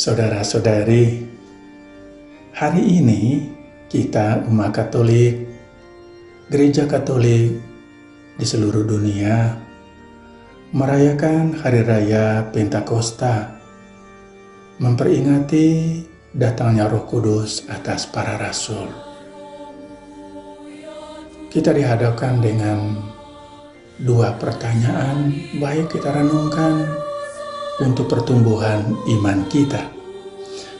Saudara-saudari, hari ini kita umat Katolik, Gereja Katolik di seluruh dunia merayakan Hari Raya Pentakosta, memperingati datangnya Roh Kudus atas para rasul. Kita dihadapkan dengan dua pertanyaan, baik kita renungkan untuk pertumbuhan iman kita.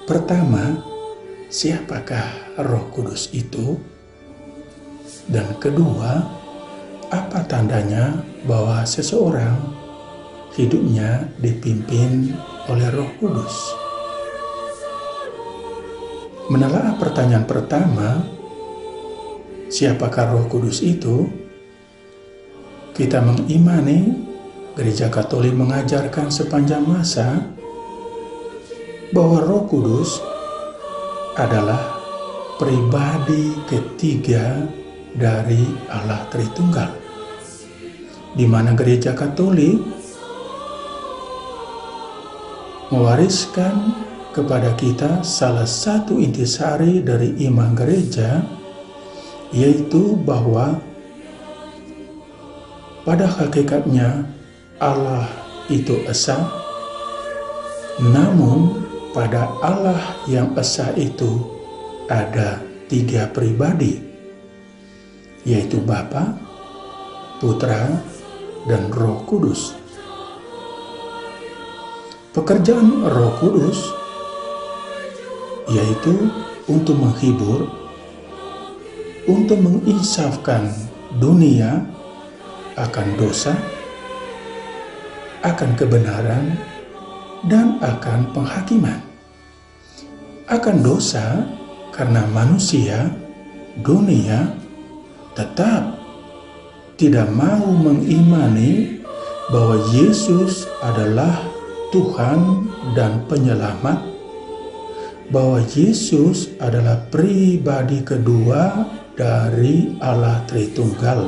Pertama, siapakah Roh Kudus itu? Dan kedua, apa tandanya bahwa seseorang hidupnya dipimpin oleh Roh Kudus? Menelaah pertanyaan pertama, siapakah Roh Kudus itu? Kita mengimani Gereja Katolik mengajarkan sepanjang masa bahwa Roh Kudus adalah pribadi ketiga dari Allah Tritunggal, di mana Gereja Katolik mewariskan kepada kita salah satu intisari dari iman gereja, yaitu bahwa pada hakikatnya Allah itu esa, namun pada Allah yang esa itu ada tiga pribadi, yaitu Bapa, Putra, dan Roh Kudus. Pekerjaan Roh Kudus yaitu untuk menghibur, untuk menginsafkan dunia akan dosa, akan kebenaran, dan akan penghakiman. Akan dosa karena manusia, dunia, tetap tidak mau mengimani bahwa Yesus adalah Tuhan dan Penyelamat, bahwa Yesus adalah pribadi kedua dari Allah Tritunggal.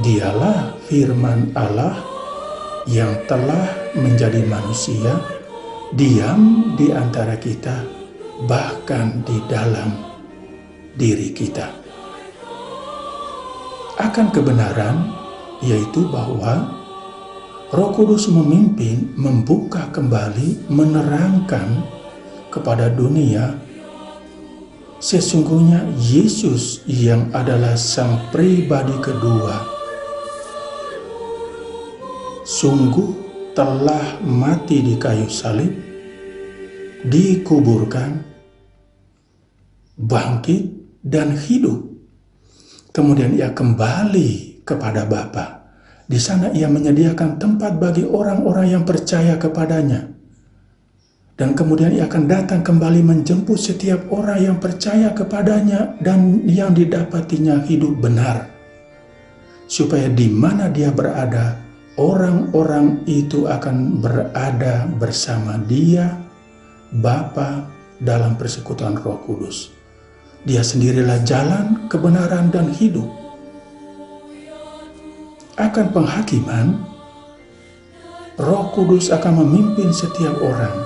Dialah firman Allah yang telah menjadi manusia, diam di antara kita, bahkan di dalam diri kita. Akan kebenaran, yaitu bahwa Roh Kudus memimpin, membuka kembali, menerangkan kepada dunia sesungguhnya Yesus yang adalah sang pribadi kedua sungguh telah mati di kayu salib, dikuburkan, bangkit, dan hidup. Kemudian ia kembali kepada Bapa. Di sana ia menyediakan tempat bagi orang-orang yang percaya kepadanya. Dan kemudian ia akan datang kembali menjemput setiap orang yang percaya kepadanya dan yang didapatinya hidup benar. Supaya di mana dia berada, orang-orang itu akan berada bersama dia, Bapa, dalam persekutuan Roh Kudus. Dia sendirilah jalan, kebenaran, dan hidup. Akan penghakiman, Roh Kudus akan memimpin setiap orang,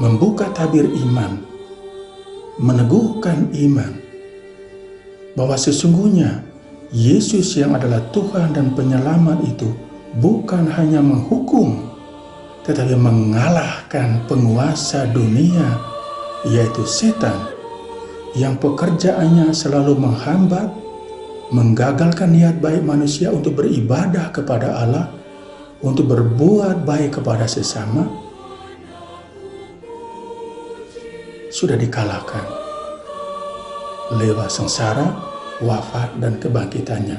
membuka tabir iman, meneguhkan iman, bahwa sesungguhnya Yesus yang adalah Tuhan dan Penyelamat itu bukan hanya menghukum, tetapi mengalahkan penguasa dunia, yaitu setan, yang pekerjaannya selalu menghambat, menggagalkan niat baik manusia untuk beribadah kepada Allah, untuk berbuat baik kepada sesama, sudah dikalahkan lewat sengsara, wafat, dan kebangkitannya.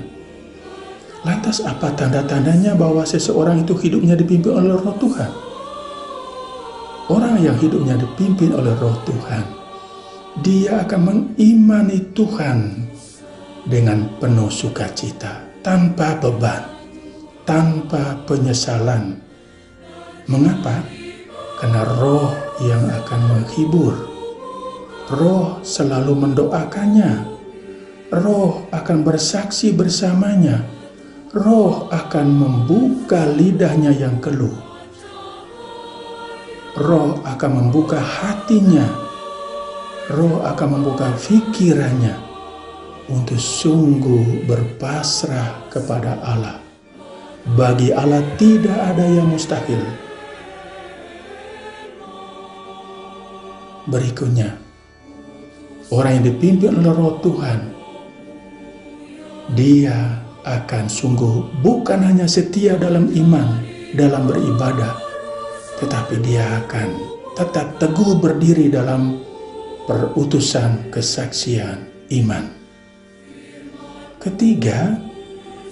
Lantas apa tanda-tandanya bahwa seseorang itu hidupnya dipimpin oleh Roh Tuhan? Orang yang hidupnya dipimpin oleh Roh Tuhan, dia akan mengimani Tuhan dengan penuh sukacita, tanpa beban, tanpa penyesalan. Mengapa? Karena Roh yang akan menghibur, Roh selalu mendoakannya, Roh akan bersaksi bersamanya, Roh akan membuka lidahnya yang keluh. Roh akan membuka hatinya, Roh akan membuka pikirannya untuk sungguh berpasrah kepada Allah. Bagi Allah tidak ada yang mustahil. Berikutnya, orang yang dipimpin oleh Roh Tuhan, dia akan sungguh bukan hanya setia dalam iman, dalam beribadah, tetapi dia akan tetap teguh berdiri dalam perutusan kesaksian iman. Ketiga,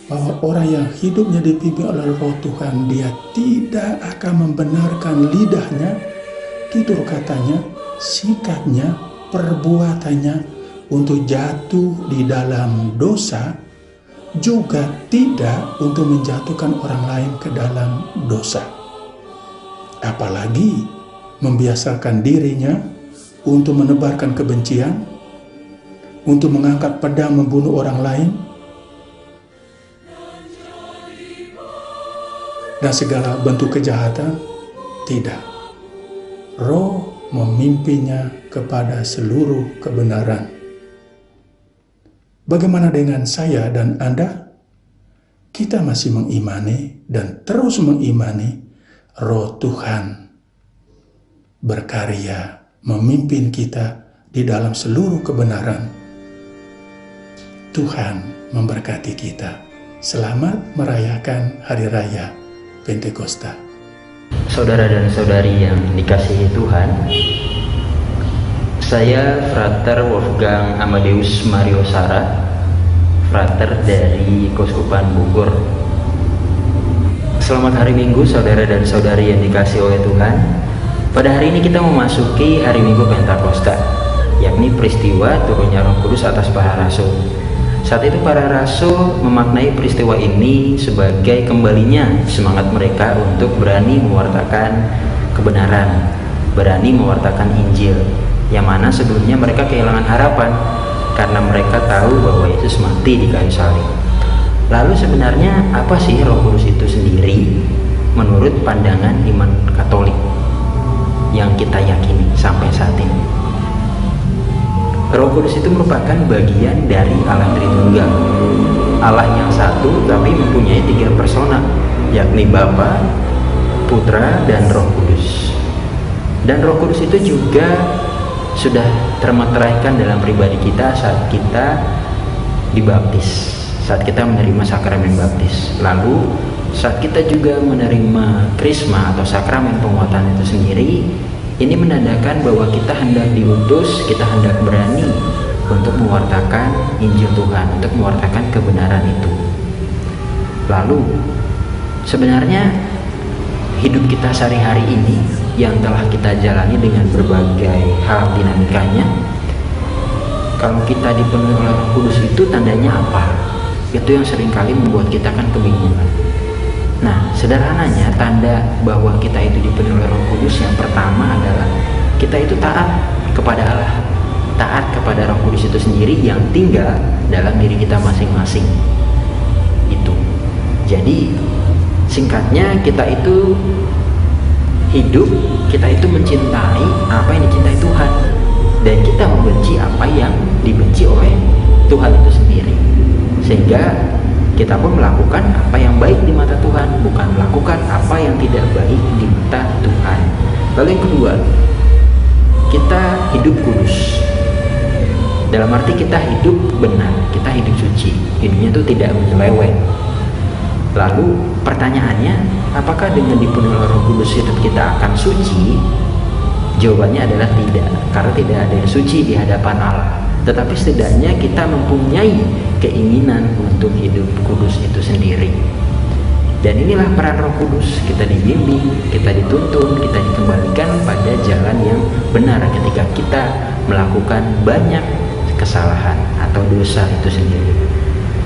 bahwa orang yang hidupnya dipimpin oleh Roh Tuhan, dia tidak akan membenarkan lidahnya, tutur katanya, sikapnya, perbuatannya untuk jatuh di dalam dosa, juga tidak untuk menjatuhkan orang lain ke dalam dosa. Apalagi membiasakan dirinya untuk menebarkan kebencian, untuk mengangkat pedang membunuh orang lain, dan segala bentuk kejahatan. Tidak. Roh memimpinnya kepada seluruh kebenaran. Bagaimana dengan saya dan Anda? Kita masih mengimani dan terus mengimani Roh Tuhan berkarya memimpin kita di dalam seluruh kebenaran. Tuhan memberkati kita. Selamat merayakan Hari Raya Pentakosta. Saudara dan saudari yang dikasihi Tuhan, saya Frater Wolfgang Amadeus Mario Sara, Frater dari Keuskupan Bogor. Selamat hari Minggu saudara dan saudari yang dikasihi oleh Tuhan. Pada hari ini kita memasuki hari Minggu Pentakosta, yakni peristiwa turunnya Roh Kudus atas para rasul. Saat itu para rasul memaknai peristiwa ini sebagai kembalinya semangat mereka untuk berani mewartakan kebenaran, berani mewartakan Injil, yang mana sebelumnya mereka kehilangan harapan karena mereka tahu bahwa Yesus mati di kayu salib. Lalu sebenarnya apa sih Roh Kudus itu sendiri menurut pandangan iman Katolik yang kita yakini sampai saat ini? Roh Kudus itu merupakan bagian dari Allah Tritunggal, Allah yang satu tapi mempunyai 3 persona, yakni Bapa, Putra, dan Roh Kudus. Dan Roh Kudus itu juga sudah termateraikan dalam pribadi kita saat kita dibaptis, saat kita menerima sakramen baptis. Lalu saat kita juga menerima krisma atau sakramen penguatan itu sendiri, ini menandakan bahwa kita hendak diutus, kita hendak berani untuk mewartakan Injil Tuhan, untuk mewartakan kebenaran itu. Lalu sebenarnya hidup kita sehari-hari ini yang telah kita jalani dengan berbagai hal dinamikanya, kalau kita dipenuhi oleh Roh Kudus itu tandanya apa? Itu yang seringkali membuat kita kan kebingungan. Nah, sederhananya tanda bahwa kita itu dipenuhi oleh Roh Kudus yang pertama adalah kita itu taat kepada Allah, taat kepada Roh Kudus itu sendiri yang tinggal dalam diri kita masing-masing. Itu. Jadi singkatnya kita itu hidup, kita itu mencintai apa yang dicintai Tuhan, dan kita membenci apa yang dibenci oleh Tuhan itu sendiri. Sehingga kita pun melakukan apa yang baik di mata Tuhan, bukan melakukan apa yang tidak baik di mata Tuhan. Lalu yang kedua, kita hidup kudus. Dalam arti kita hidup benar, kita hidup suci, hidupnya itu tidak menyeleweng. Lalu pertanyaannya, apakah dengan dipenuhi oleh Roh Kudus hidup kita akan suci? Jawabannya adalah tidak, karena tidak ada yang suci di hadapan Allah. Tetapi setidaknya kita mempunyai keinginan untuk hidup kudus itu sendiri. Dan inilah peran Roh Kudus, kita dibimbing, kita dituntun, kita dikembalikan pada jalan yang benar ketika kita melakukan banyak kesalahan atau dosa itu sendiri.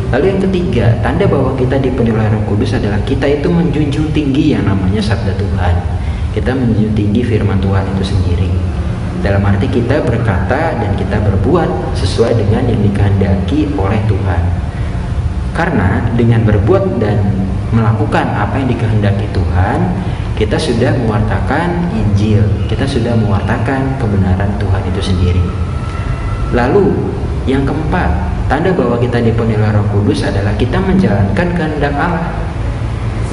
Lalu yang ketiga, tanda bahwa kita dipenuhi oleh Roh Kudus adalah kita itu menjunjung tinggi yang namanya sabda Tuhan. Kita menjunjung tinggi firman Tuhan itu sendiri. Dalam arti kita berkata dan kita berbuat sesuai dengan yang dikehendaki oleh Tuhan. Karena dengan berbuat dan melakukan apa yang dikehendaki Tuhan, kita sudah mewartakan Injil, kita sudah mewartakan kebenaran Tuhan itu sendiri. Lalu yang keempat, tanda bahwa kita dipenuhi oleh Roh Kudus adalah kita menjalankan kehendak Allah.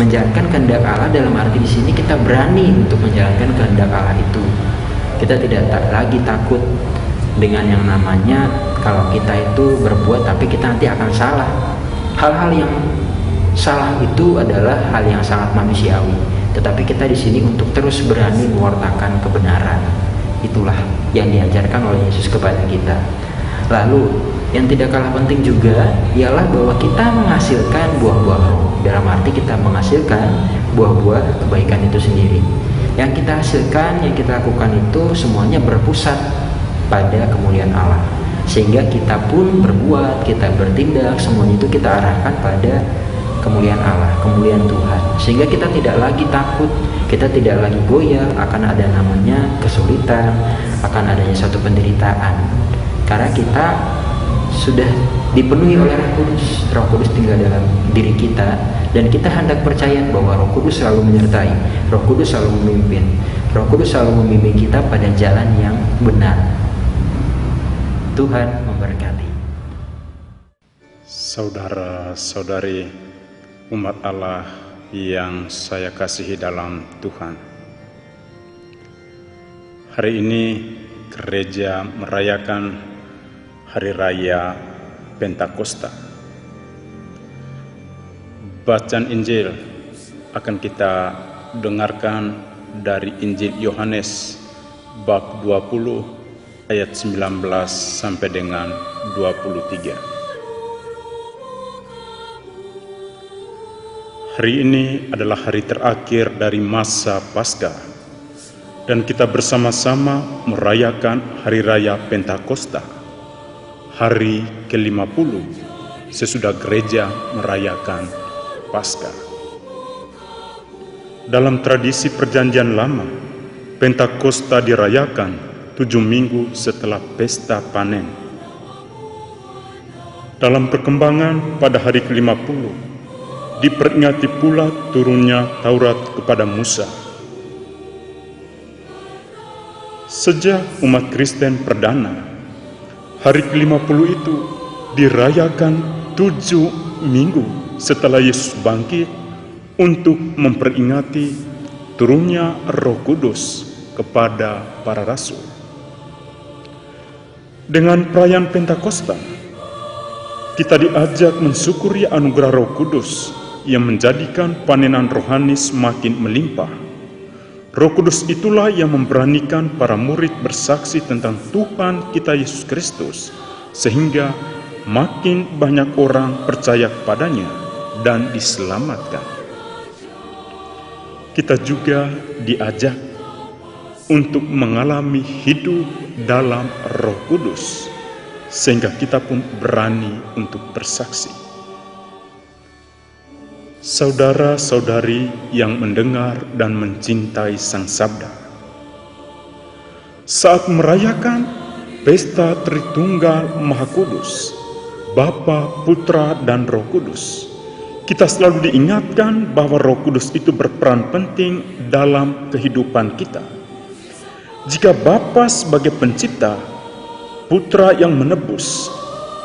Menjalankan kehendak Allah dalam arti di sini kita berani untuk menjalankan kehendak Allah itu. Kita tidak lagi takut dengan yang namanya kalau kita itu berbuat tapi kita nanti akan salah. Hal-hal yang salah itu adalah hal yang sangat manusiawi. Tetapi kita di sini untuk terus berani mewartakan kebenaran. Itulah yang diajarkan oleh Yesus kepada kita. Lalu yang tidak kalah penting juga ialah bahwa kita menghasilkan buah-buah roh. Dalam arti kita menghasilkan buah-buah kebaikan itu sendiri. Yang kita hasilkan, yang kita lakukan itu semuanya berpusat pada kemuliaan Allah. Sehingga kita pun berbuat, kita bertindak, semuanya itu kita arahkan pada kemuliaan Allah, kemuliaan Tuhan. Sehingga kita tidak lagi takut, kita tidak lagi goyah akan ada namanya kesulitan, akan adanya satu penderitaan. Karena kita sudah dipenuhi oleh Roh Kudus. Roh Kudus tinggal dalam diri kita dan kita hendak percaya bahwa Roh Kudus selalu menyertai, Roh Kudus selalu memimpin, Roh Kudus selalu membimbing kita pada jalan yang benar. Tuhan memberkati. Saudara-saudari umat Allah yang saya kasihi dalam Tuhan, hari ini gereja merayakan Hari Raya Pentakosta. Bacaan Injil akan kita dengarkan dari Injil Yohanes bab 20 ayat 19 sampai dengan 23. Hari ini adalah hari terakhir dari masa Paskah dan kita bersama-sama merayakan Hari Raya Pentakosta, hari ke-50 sesudah gereja merayakan Paskah. Dalam tradisi Perjanjian Lama, Pentakosta dirayakan 7 minggu setelah pesta panen. Dalam perkembangan pada hari ke-50, diperingati pula turunnya Taurat kepada Musa. Sejak umat Kristen perdana, hari ke-50 itu dirayakan 7 minggu setelah Yesus bangkit untuk memperingati turunnya Roh Kudus kepada para rasul. Dengan perayaan Pentakosta, kita diajak mensyukuri anugerah Roh Kudus yang menjadikan panenan rohani semakin melimpah. Roh Kudus itulah yang memberanikan para murid bersaksi tentang Tuhan kita Yesus Kristus, sehingga makin banyak orang percaya kepadanya dan diselamatkan. Kita juga diajak untuk mengalami hidup dalam Roh Kudus, sehingga kita pun berani untuk bersaksi. Saudara-saudari yang mendengar dan mencintai Sang Sabda, saat merayakan pesta Tritunggal Maha Kudus, Bapa, Putra, dan Roh Kudus, kita selalu diingatkan bahwa Roh Kudus itu berperan penting dalam kehidupan kita. Jika Bapa sebagai pencipta, Putra yang menebus,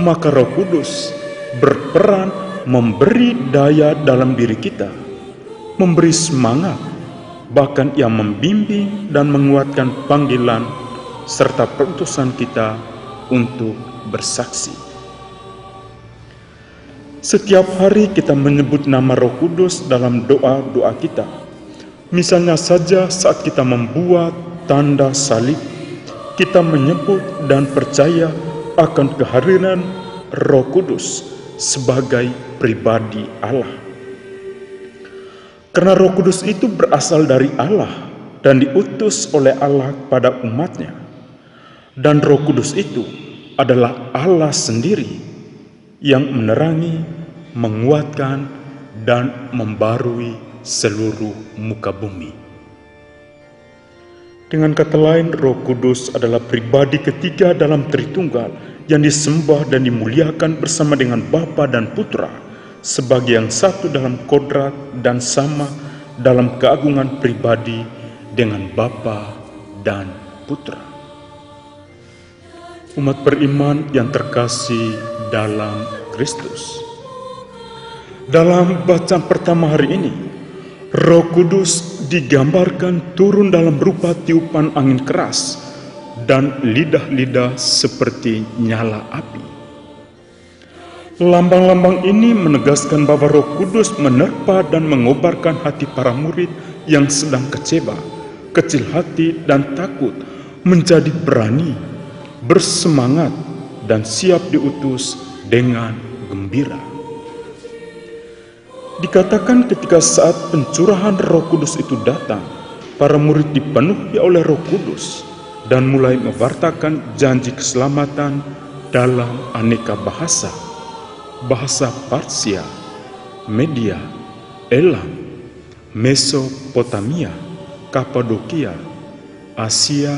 maka Roh Kudus berperan memberi daya dalam diri kita, memberi semangat, bahkan yang membimbing dan menguatkan panggilan serta perutusan kita untuk bersaksi. Setiap hari kita menyebut nama Roh Kudus dalam doa-doa kita. Misalnya saja saat kita membuat tanda salib, kita menyebut dan percaya akan kehadiran Roh Kudus sebagai pribadi Allah. Karena Roh Kudus itu berasal dari Allah dan diutus oleh Allah pada umatnya. Dan Roh Kudus itu adalah Allah sendiri yang menerangi, menguatkan, dan membarui seluruh muka bumi. Dengan kata lain, Roh Kudus adalah pribadi ketiga dalam Tritunggal yang disembah dan dimuliakan bersama dengan Bapa dan Putra sebagai yang satu dalam kodrat dan sama dalam keagungan pribadi dengan Bapa dan Putra. Umat beriman yang terkasih dalam Kristus, dalam bacaan pertama hari ini, Roh Kudus digambarkan turun dalam rupa tiupan angin keras dan lidah-lidah seperti nyala api. Lambang-lambang ini menegaskan bahwa Roh Kudus menerpa dan mengobarkan hati para murid yang sedang kecewa, kecil hati dan takut menjadi berani, bersemangat, dan siap diutus dengan gembira. Dikatakan ketika saat pencurahan Roh Kudus itu datang, para murid dipenuhi oleh Roh Kudus dan mulai mewartakan janji keselamatan dalam aneka bahasa, bahasa Parsia, Media, Elam, Mesopotamia, Kapadokia, Asia,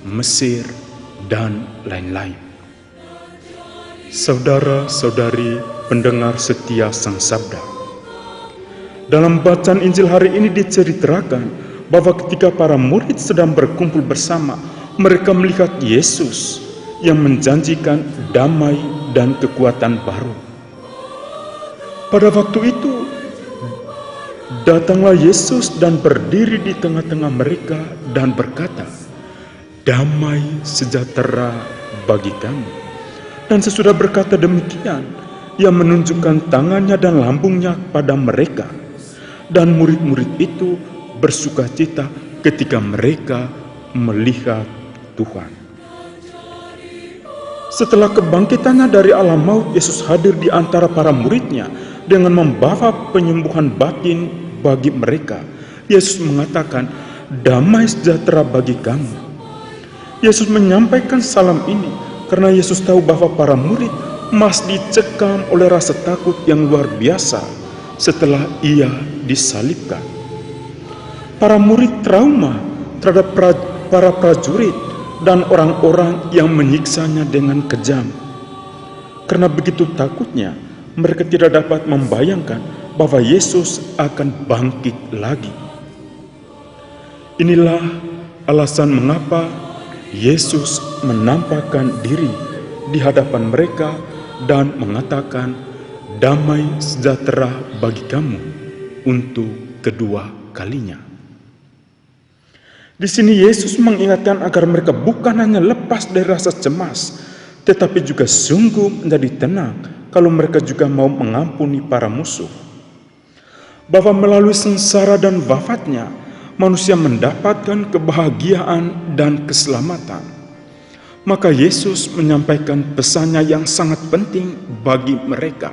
Mesir, dan lain-lain. Saudara-saudari pendengar setia Sang Sabda, dalam bacaan Injil hari ini diceritakan bahwa ketika para murid sedang berkumpul bersama, mereka melihat Yesus yang menjanjikan damai dan kekuatan baru. Pada waktu itu, datanglah Yesus dan berdiri di tengah-tengah mereka dan berkata, "Damai sejahtera bagi kamu." Dan sesudah berkata demikian, Ia menunjukkan tangannya dan lambungnya pada mereka. Dan murid-murid itu bersukacita ketika mereka melihat Tuhan. Setelah kebangkitannya dari alam maut, Yesus hadir di antara para muridnya dengan membawa penyembuhan batin bagi mereka. Yesus mengatakan, "Damai sejahtera bagi kamu." Yesus menyampaikan salam ini karena Yesus tahu bahwa para murid masih dicekam oleh rasa takut yang luar biasa setelah Ia disalibkan. Para murid trauma terhadap para prajurit dan orang-orang yang menyiksanya dengan kejam. Karena begitu takutnya, mereka tidak dapat membayangkan bahwa Yesus akan bangkit lagi. Inilah alasan mengapa Yesus menampakkan diri di hadapan mereka dan mengatakan, "Damai sejahtera bagi kamu," untuk kedua kalinya. Di sini Yesus mengingatkan agar mereka bukan hanya lepas dari rasa cemas, tetapi juga sungguh menjadi tenang kalau mereka juga mau mengampuni para musuh. Bahwa melalui sengsara dan wafatnya, manusia mendapatkan kebahagiaan dan keselamatan. Maka Yesus menyampaikan pesannya yang sangat penting bagi mereka.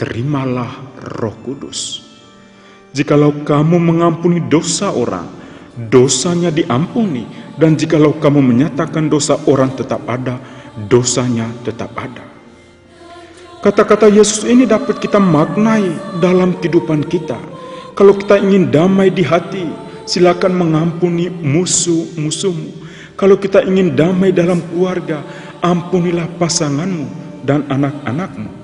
Terimalah Roh Kudus. Jikalau kamu mengampuni dosa orang, dosanya diampuni, dan jikalau kamu menyatakan dosa orang tetap ada, dosanya tetap ada. Kata-kata Yesus ini dapat kita maknai dalam kehidupan kita. Kalau kita ingin damai di hati, silakan mengampuni musuh-musuhmu. Kalau kita ingin damai dalam keluarga, ampunilah pasanganmu dan anak-anakmu.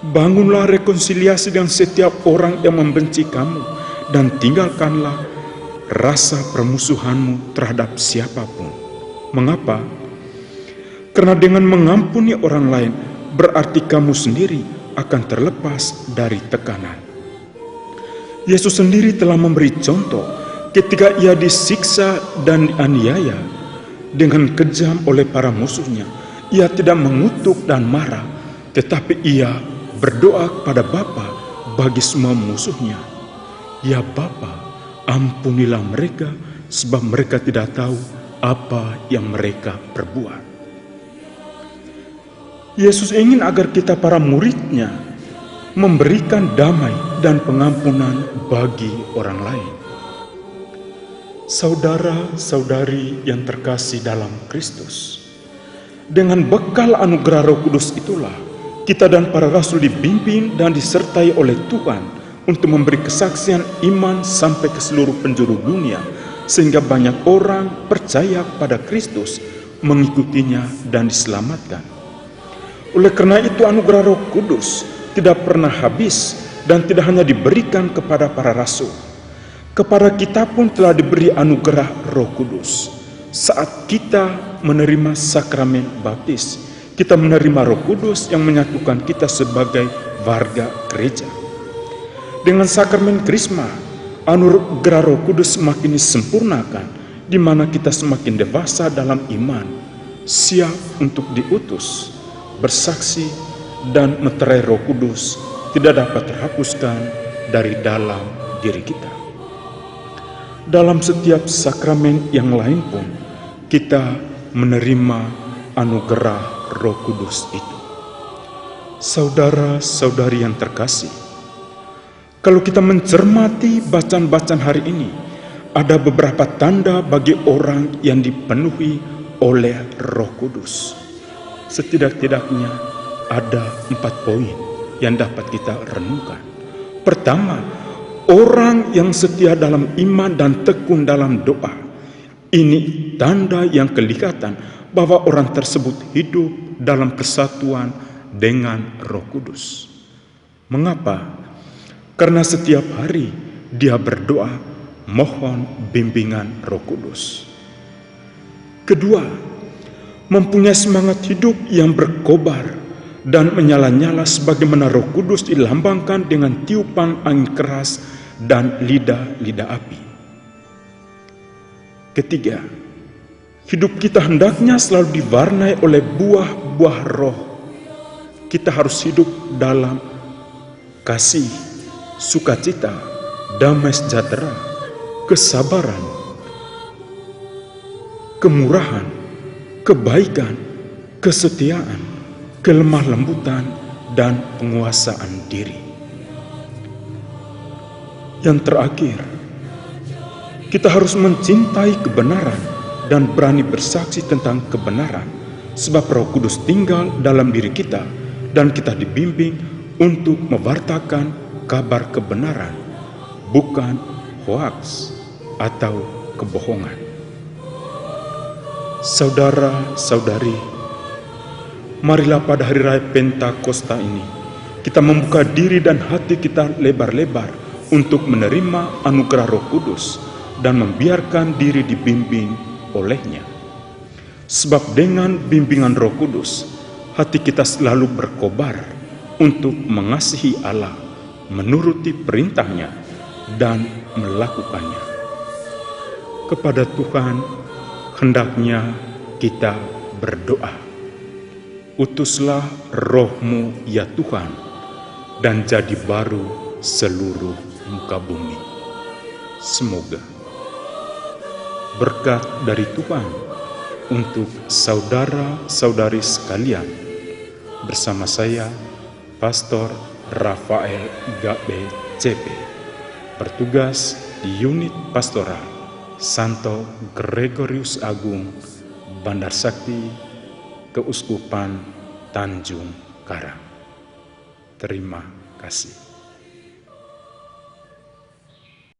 Bangunlah rekonsiliasi dengan setiap orang yang membenci kamu, dan tinggalkanlah rasa permusuhanmu terhadap siapapun. Mengapa? Karena dengan mengampuni orang lain, berarti kamu sendiri akan terlepas dari tekanan. Yesus sendiri telah memberi contoh ketika Ia disiksa dan dianiaya dengan kejam oleh para musuhnya. Ia tidak mengutuk dan marah, tetapi Ia berdoa kepada Bapa bagi semua musuhnya. "Ya Bapa, ampunilah mereka, sebab mereka tidak tahu apa yang mereka perbuat." Yesus ingin agar kita para murid-Nya memberikan damai dan pengampunan bagi orang lain. Saudara-saudari yang terkasih dalam Kristus, dengan bekal anugerah Roh Kudus itulah kita dan para rasul dibimbing dan disertai oleh Tuhan untuk memberi kesaksian iman sampai ke seluruh penjuru dunia, sehingga banyak orang percaya pada Kristus, mengikutinya dan diselamatkan. Oleh karena itu, anugerah Roh Kudus tidak pernah habis dan tidak hanya diberikan kepada para rasul, Kepada kita pun telah diberi anugerah Roh Kudus. Saat kita menerima sakramen baptis, kita menerima Roh Kudus yang menyatukan kita sebagai warga gereja. Dengan sakramen Krisma, anugerah Roh Kudus semakin disempurnakan, di mana kita semakin dewasa dalam iman, siap untuk diutus, bersaksi, dan meterai Roh Kudus tidak dapat terhapuskan dari dalam diri kita. Dalam setiap sakramen yang lain pun, kita menerima anugerah Roh Kudus itu. Saudara-saudari yang terkasih, kalau kita mencermati bacaan-bacaan hari ini, ada beberapa tanda bagi orang yang dipenuhi oleh Roh Kudus. Setidak-tidaknya ada 4 poin yang dapat kita renungkan. Pertama, orang yang setia dalam iman dan tekun dalam doa. Ini tanda yang kelihatan bahwa orang tersebut hidup dalam kesatuan dengan Roh Kudus. Mengapa? Karena setiap hari dia berdoa mohon bimbingan Roh Kudus. Kedua, mempunyai semangat hidup yang berkobar dan menyala-nyala sebagaimana Roh Kudus dilambangkan dengan tiupan angin keras dan lidah-lidah api. Ketiga, hidup kita hendaknya selalu diwarnai oleh buah-buah roh. Kita harus hidup dalam kasih, sukacita, damai sejahtera, kesabaran, kemurahan, kebaikan, kesetiaan, kelemah lembutan, dan penguasaan diri. Yang terakhir, kita harus mencintai kebenaran dan berani bersaksi tentang kebenaran, sebab Roh Kudus tinggal dalam diri kita dan kita dibimbing untuk mewartakan kabar kebenaran, bukan hoaks atau kebohongan. Saudara-saudari, marilah pada hari raya Pentakosta ini kita membuka diri dan hati kita lebar-lebar untuk menerima anugerah Roh Kudus dan membiarkan diri dibimbing olehnya. Sebab dengan bimbingan Roh Kudus, hati kita selalu berkobar untuk mengasihi Allah, menuruti perintahnya, dan melakukannya. Kepada Tuhan, hendaknya kita berdoa. Utuslah Roh-Mu ya Tuhan, dan jadi baru seluruh muka bumi. Semoga berkat dari Tuhan untuk saudara-saudari sekalian, bersama saya, Pastor Rafael Gabe CP, bertugas di unit pastoral Santo Gregorius Agung, Bandar Sakti, Keuskupan Tanjung Karang. Terima kasih.